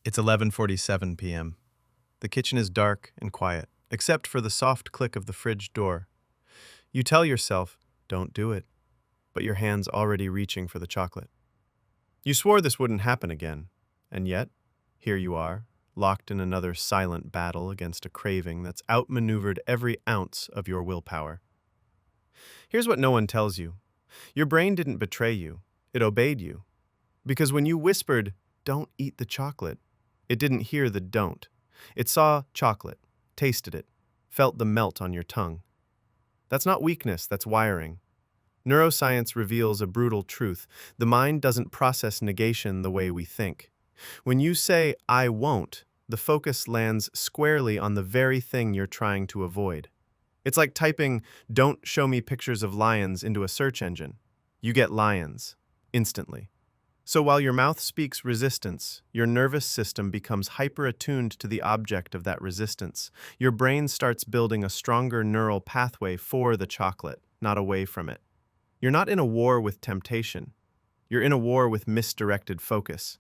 It's 11:47 p.m. The kitchen is dark and quiet, except for the soft click of the fridge door. You tell yourself, don't do it, but your hand's already reaching for the chocolate. You swore this wouldn't happen again, and yet, here you are, locked in another silent battle against a craving that's outmaneuvered every ounce of your willpower. Here's what no one tells you. Your brain didn't betray you, it obeyed you. Because when you whispered, don't eat the chocolate, it didn't hear the don't. It saw chocolate, tasted it, felt the melt on your tongue. That's not weakness, that's wiring. Neuroscience reveals a brutal truth. The mind doesn't process negation the way we think. When you say, I won't, the focus lands squarely on the very thing you're trying to avoid. It's like typing, don't show me pictures of lions into a search engine. You get lions, instantly. So while your mouth speaks resistance, your nervous system becomes hyper-attuned to the object of that resistance. Your brain starts building a stronger neural pathway for the chocolate, not away from it. You're not in a war with temptation. You're in a war with misdirected focus.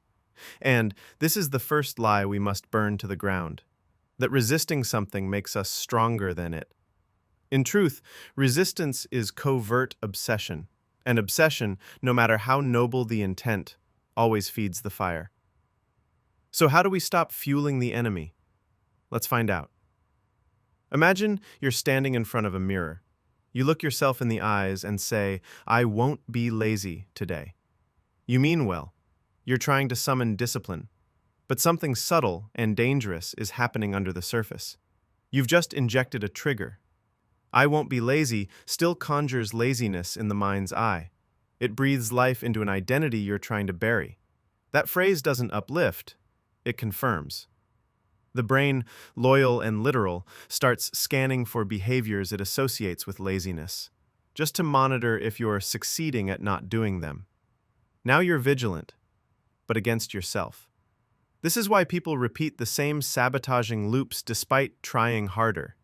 And this is the first lie we must burn to the ground, that resisting something makes us stronger than it. In truth, resistance is covert obsession. And obsession, no matter how noble the intent, always feeds the fire. So how do we stop fueling the enemy? Let's find out. Imagine you're standing in front of a mirror. You look yourself in the eyes and say, I won't be lazy today. You mean well. You're trying to summon discipline. But something subtle and dangerous is happening under the surface. You've just injected a trigger. I won't be lazy still conjures laziness in the mind's eye. It breathes life into an identity you're trying to bury. That phrase doesn't uplift, it confirms. The brain, loyal and literal, starts scanning for behaviors it associates with laziness, just to monitor if you're succeeding at not doing them. Now you're vigilant, but against yourself. This is why people repeat the same sabotaging loops despite trying harder.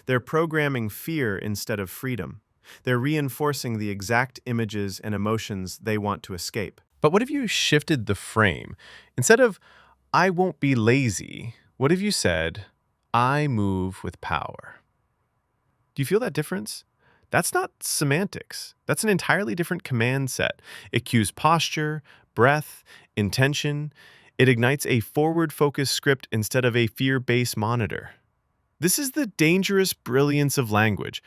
They're programming fear instead of freedom. They're reinforcing the exact images and emotions they want to escape. But what if you shifted the frame? Instead of, I won't be lazy, what if you said, I move with power? Do you feel that difference? That's not semantics. That's an entirely different command set. It cues posture, breath, intention. It ignites a forward-focused script instead of a fear-based monitor. This is the dangerous brilliance of language.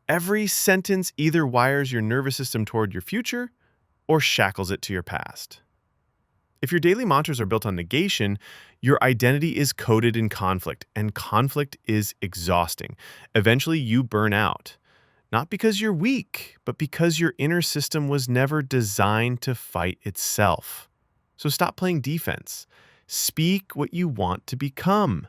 Every sentence either wires your nervous system toward your future or shackles it to your past. If your daily mantras are built on negation, your identity is coded in conflict, and conflict is exhausting. Eventually, you burn out. Not because you're weak, but because your inner system was never designed to fight itself. So stop playing defense. Speak what you want to become.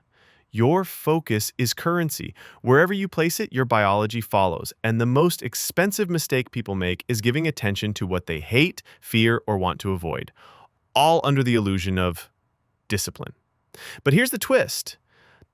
Your focus is currency. Wherever you place it, your biology follows. And the most expensive mistake people make is giving attention to what they hate, fear, or want to avoid, all under the illusion of discipline. But here's the twist.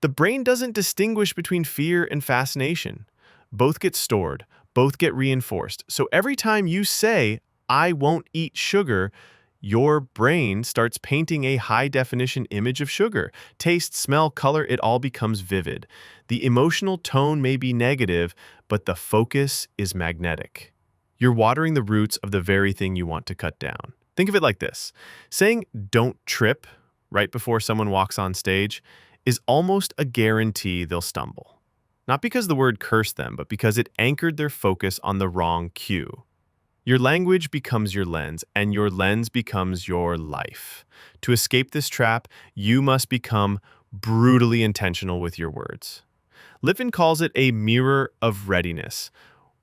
The brain doesn't distinguish between fear and fascination. Both get stored, both get reinforced. So every time you say, I won't eat sugar, your brain starts painting a high-definition image of sugar. Taste, smell, color, it all becomes vivid. The emotional tone may be negative, but the focus is magnetic. You're watering the roots of the very thing you want to cut down. Think of it like this. Saying, don't trip, right before someone walks on stage, is almost a guarantee they'll stumble. Not because the word cursed them, but because it anchored their focus on the wrong cue. Your language becomes your lens, and your lens becomes your life. To escape this trap, you must become brutally intentional with your words. Lipton calls it a mirror of readiness.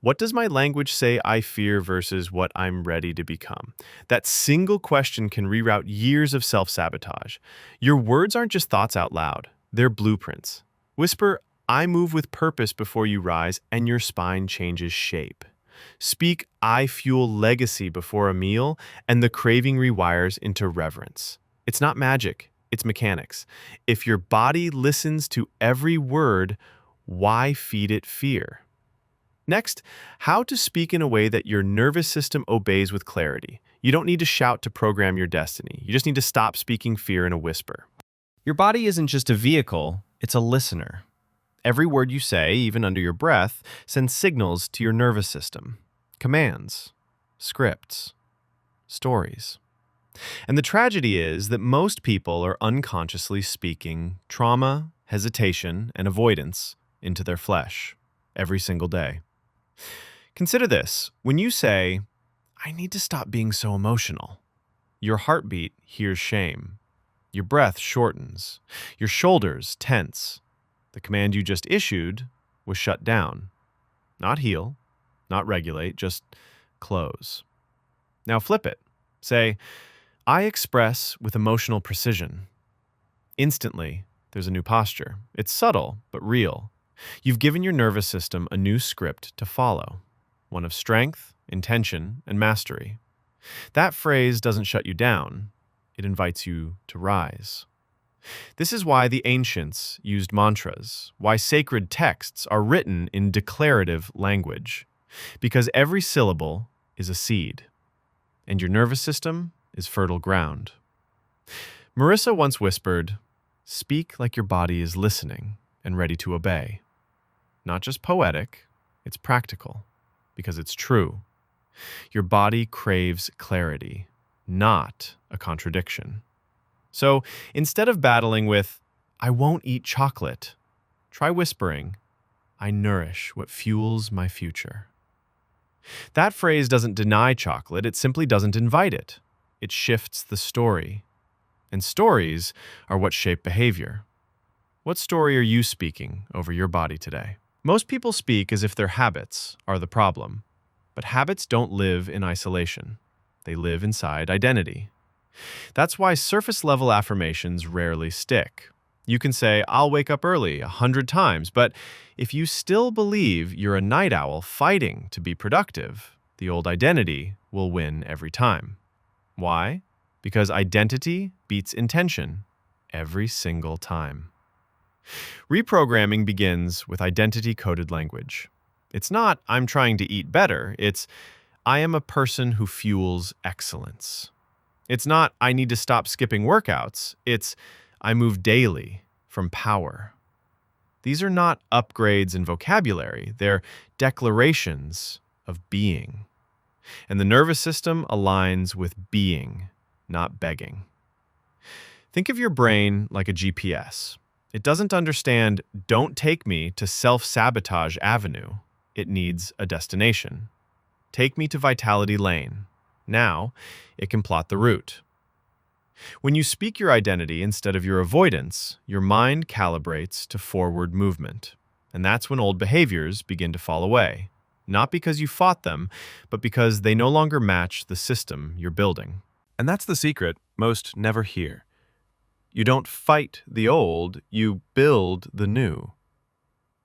What does my language say I fear versus what I'm ready to become? That single question can reroute years of self-sabotage. Your words aren't just thoughts out loud. They're blueprints. Whisper, I move with purpose before you rise, and your spine changes shape. Speak, I fuel legacy before a meal, and the craving rewires into reverence. It's not magic, it's mechanics. If your body listens to every word, why feed it fear? Next, how to speak in a way that your nervous system obeys with clarity. You don't need to shout to program your destiny. You just need to stop speaking fear in a whisper. Your body isn't just a vehicle, it's a listener. Every word you say, even under your breath, sends signals to your nervous system, commands, scripts, stories. And the tragedy is that most people are unconsciously speaking trauma, hesitation, and avoidance into their flesh every single day. Consider this. When you say, "I need to stop being so emotional," your heartbeat hears shame. Your breath shortens. Your shoulders tense. The command you just issued was shut down. Not heal, not regulate, just close. Now flip it. Say, "I express with emotional precision." Instantly, there's a new posture. It's subtle, but real. You've given your nervous system a new script to follow, one of strength, intention, and mastery. That phrase doesn't shut you down. It invites you to rise. This is why the ancients used mantras, why sacred texts are written in declarative language, because every syllable is a seed, and your nervous system is fertile ground. Marissa once whispered, "Speak like your body is listening and ready to obey." Not just poetic, it's practical, because it's true. Your body craves clarity, not a contradiction. So instead of battling with, "I won't eat chocolate," try whispering, "I nourish what fuels my future." That phrase doesn't deny chocolate, it simply doesn't invite it. It shifts the story. And stories are what shape behavior. What story are you speaking over your body today? Most people speak as if their habits are the problem. But habits don't live in isolation. They live inside identity. That's why surface-level affirmations rarely stick. You can say, "I'll wake up early" 100 times, but if you still believe you're a night owl fighting to be productive, the old identity will win every time. Why? Because identity beats intention every single time. Reprogramming begins with identity-coded language. It's not, "I'm trying to eat better." It's, "I am a person who fuels excellence." It's not, "I need to stop skipping workouts." It's, "I move daily from power." These are not upgrades in vocabulary. They're declarations of being. And the nervous system aligns with being, not begging. Think of your brain like a GPS. It doesn't understand, "Don't take me to self-sabotage avenue." It needs a destination. "Take me to Vitality Lane." Now, it can plot the route. When you speak your identity instead of your avoidance, your mind calibrates to forward movement. And that's when old behaviors begin to fall away. Not because you fought them, but because they no longer match the system you're building. And that's the secret most never hear. You don't fight the old, you build the new.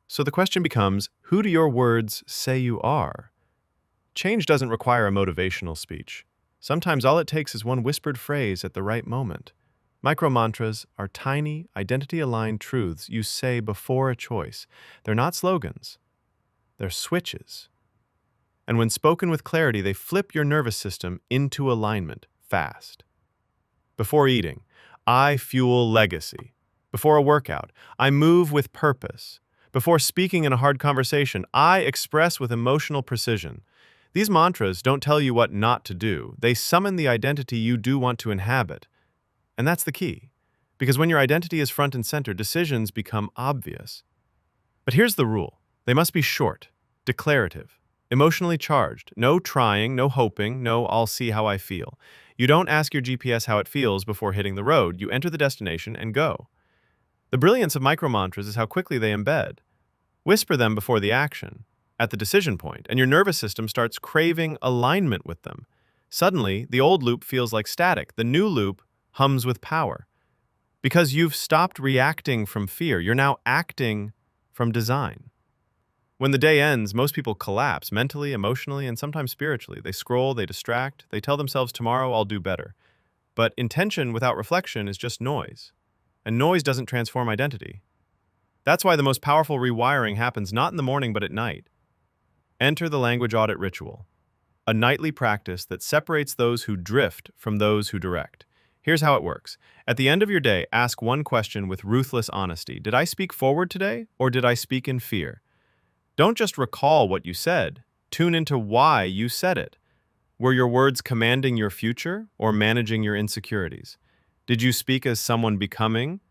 So the question becomes, who do your words say you are? Change doesn't require a motivational speech. Sometimes all it takes is one whispered phrase at the right moment. Micro-mantras are tiny, identity-aligned truths you say before a choice. They're not slogans. They're switches. And when spoken with clarity, they flip your nervous system into alignment fast. Before eating, I fuel legacy. Before a workout, I move with purpose. Before speaking in a hard conversation, I express with emotional precision. These mantras don't tell you what not to do. They summon the identity you do want to inhabit. And that's the key. Because when your identity is front and center, decisions become obvious. But here's the rule. They must be short, declarative, emotionally charged. No trying, no hoping, no "I'll see how I feel." You don't ask your GPS how it feels before hitting the road. You enter the destination and go. The brilliance of micro-mantras is how quickly they embed. Whisper them before the action, at the decision point, and your nervous system starts craving alignment with them. Suddenly, the old loop feels like static. The new loop hums with power. Because you've stopped reacting from fear, you're now acting from design. When the day ends, most people collapse mentally, emotionally, and sometimes spiritually. They scroll, they distract, they tell themselves, "Tomorrow I'll do better." But intention without reflection is just noise. And noise doesn't transform identity. That's why the most powerful rewiring happens not in the morning but at night. Enter the language audit ritual, a nightly practice that separates those who drift from those who direct. Here's how it works. At the end of your day, ask one question with ruthless honesty. Did I speak forward today, or did I speak in fear? Don't just recall what you said. Tune into why you said it. Were your words commanding your future or managing your insecurities? Did you speak as someone becoming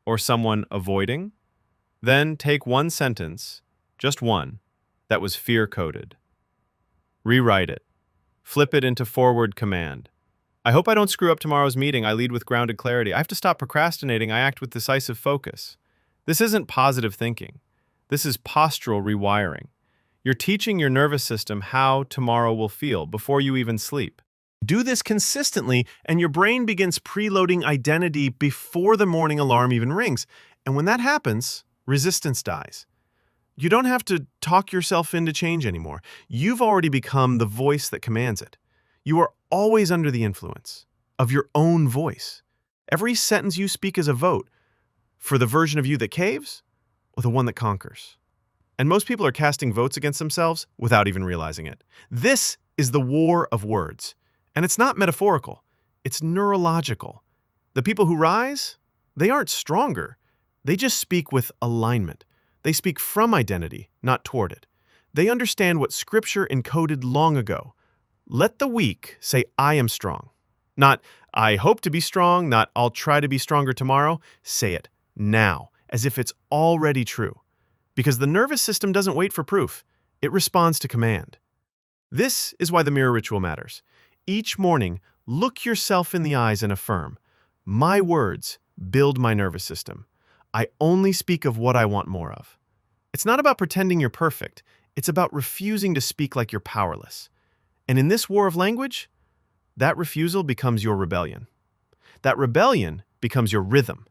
or someone avoiding? Then take one sentence, just one, that was fear-coded. Rewrite it. Flip it into forward command. I hope I don't screw up tomorrow's meeting. I lead with grounded clarity. I have to stop procrastinating. I act with decisive focus. This isn't positive thinking. This is postural rewiring. You're teaching your nervous system how tomorrow will feel before you even sleep. Do this consistently, and your brain begins preloading identity before the morning alarm even rings. And when that happens, resistance dies. You don't have to talk yourself into change anymore. You've already become the voice that commands it. You are always under the influence of your own voice. Every sentence you speak is a vote for the version of you that caves or the one that conquers. And most people are casting votes against themselves without even realizing it. This is the war of words. And it's not metaphorical. It's neurological. The people who rise, they aren't stronger. They just speak with alignment. They speak from identity, not toward it. They understand what Scripture encoded long ago. Let the weak say, I am strong. Not, I hope to be strong, not, I'll try to be stronger tomorrow. Say it now, as if it's already true. Because the nervous system doesn't wait for proof. It responds to command. This is why the mirror ritual matters. Each morning, look yourself in the eyes and affirm, my words build my nervous system. I only speak of what I want more of. It's not about pretending you're perfect. It's about refusing to speak like you're powerless. And in this war of language, that refusal becomes your rebellion. That rebellion becomes your rhythm.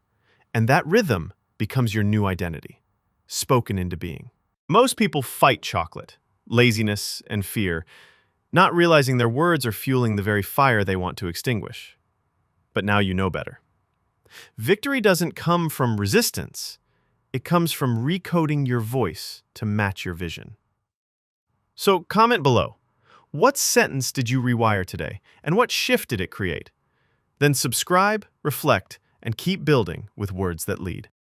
And that rhythm becomes your new identity, spoken into being. Most people fight chocolate, laziness, and fear, not realizing their words are fueling the very fire they want to extinguish. But now you know better. Victory doesn't come from resistance. It comes from recoding your voice to match your vision. So comment below. What sentence did you rewire today, and what shift did it create? Then subscribe, reflect, and keep building with words that lead.